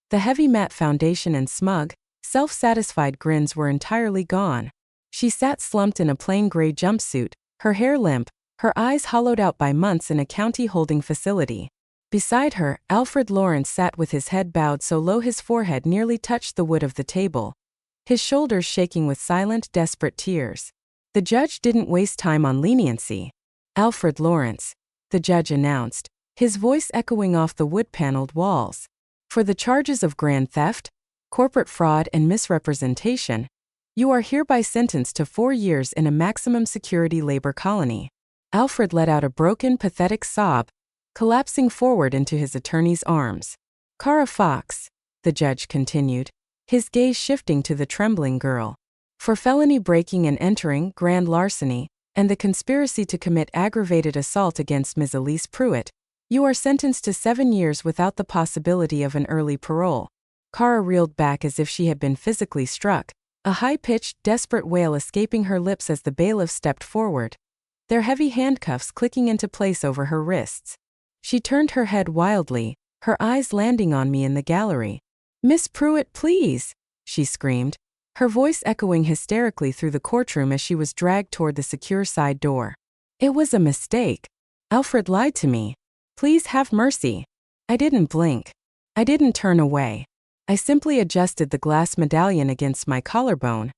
The heavy matte foundation and smug, self-satisfied grins were entirely gone. She sat slumped in a plain gray jumpsuit, her hair limp, her eyes hollowed out by months in a county holding facility. Beside her, Alfred Lawrence sat with his head bowed so low his forehead nearly touched the wood of the table, his shoulders shaking with silent, desperate tears. The judge didn't waste time on leniency. "Alfred Lawrence," the judge announced, his voice echoing off the wood-paneled walls. "For the charges of grand theft, corporate fraud and misrepresentation, you are hereby sentenced to 4 years in a maximum security labor colony." Alfred let out a broken, pathetic sob, collapsing forward into his attorney's arms. "Kara Fox," the judge continued, his gaze shifting to the trembling girl. "For felony breaking and entering, grand larceny, and the conspiracy to commit aggravated assault against Ms. Elise Pruitt, you are sentenced to 7 years without the possibility of an early parole." Kara reeled back as if she had been physically struck, a high-pitched, desperate wail escaping her lips as the bailiff stepped forward, their heavy handcuffs clicking into place over her wrists. She turned her head wildly, her eyes landing on me in the gallery. "Miss Pruitt, please!" she screamed, her voice echoing hysterically through the courtroom as she was dragged toward the secure side door. "It was a mistake. Alfred lied to me. Please have mercy." I didn't blink. I didn't turn away. I simply adjusted the glass medallion against my collarbone,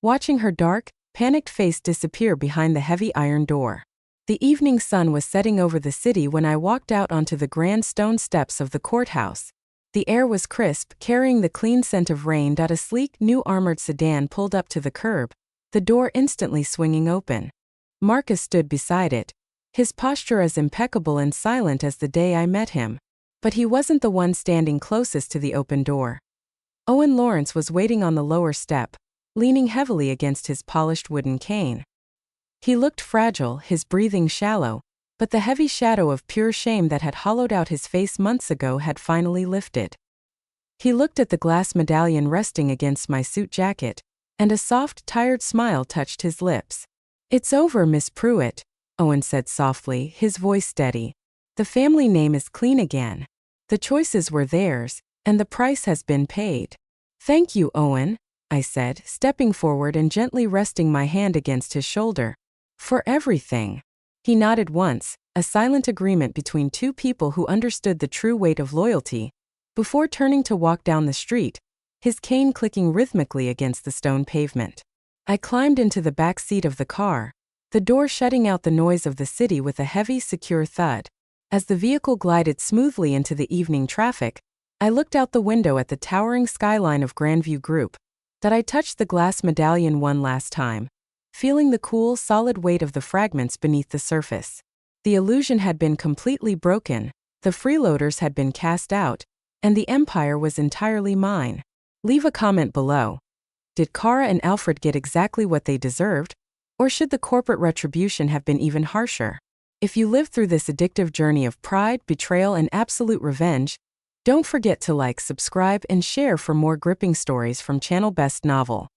watching her dark, panicked face disappear behind the heavy iron door. The evening sun was setting over the city when I walked out onto the grand stone steps of the courthouse. The air was crisp, carrying the clean scent of rain. A sleek, new armored sedan pulled up to the curb, the door instantly swinging open. Marcus stood beside it, his posture as impeccable and silent as the day I met him. But he wasn't the one standing closest to the open door. Owen Lawrence was waiting on the lower step, leaning heavily against his polished wooden cane. He looked fragile, his breathing shallow, but the heavy shadow of pure shame that had hollowed out his face months ago had finally lifted. He looked at the glass medallion resting against my suit jacket, and a soft, tired smile touched his lips. "It's over, Miss Pruitt," Owen said softly, his voice steady. "The family name is clean again. The choices were theirs, and the price has been paid." "Thank you, Owen," I said, stepping forward and gently resting my hand against his shoulder. "For everything." He nodded once, a silent agreement between two people who understood the true weight of loyalty, before turning to walk down the street, his cane clicking rhythmically against the stone pavement. I climbed into the back seat of the car, the door shutting out the noise of the city with a heavy, secure thud. As the vehicle glided smoothly into the evening traffic, I looked out the window at the towering skyline of Grandview Group. That I touched the glass medallion one last time, feeling the cool, solid weight of the fragments beneath the surface. The illusion had been completely broken, the freeloaders had been cast out, and the empire was entirely mine. Leave a comment below. Did Kara and Alfred get exactly what they deserved? Or should the corporate retribution have been even harsher? If you lived through this addictive journey of pride, betrayal, and absolute revenge, don't forget to like, subscribe, and share for more gripping stories from Channel Best Novel.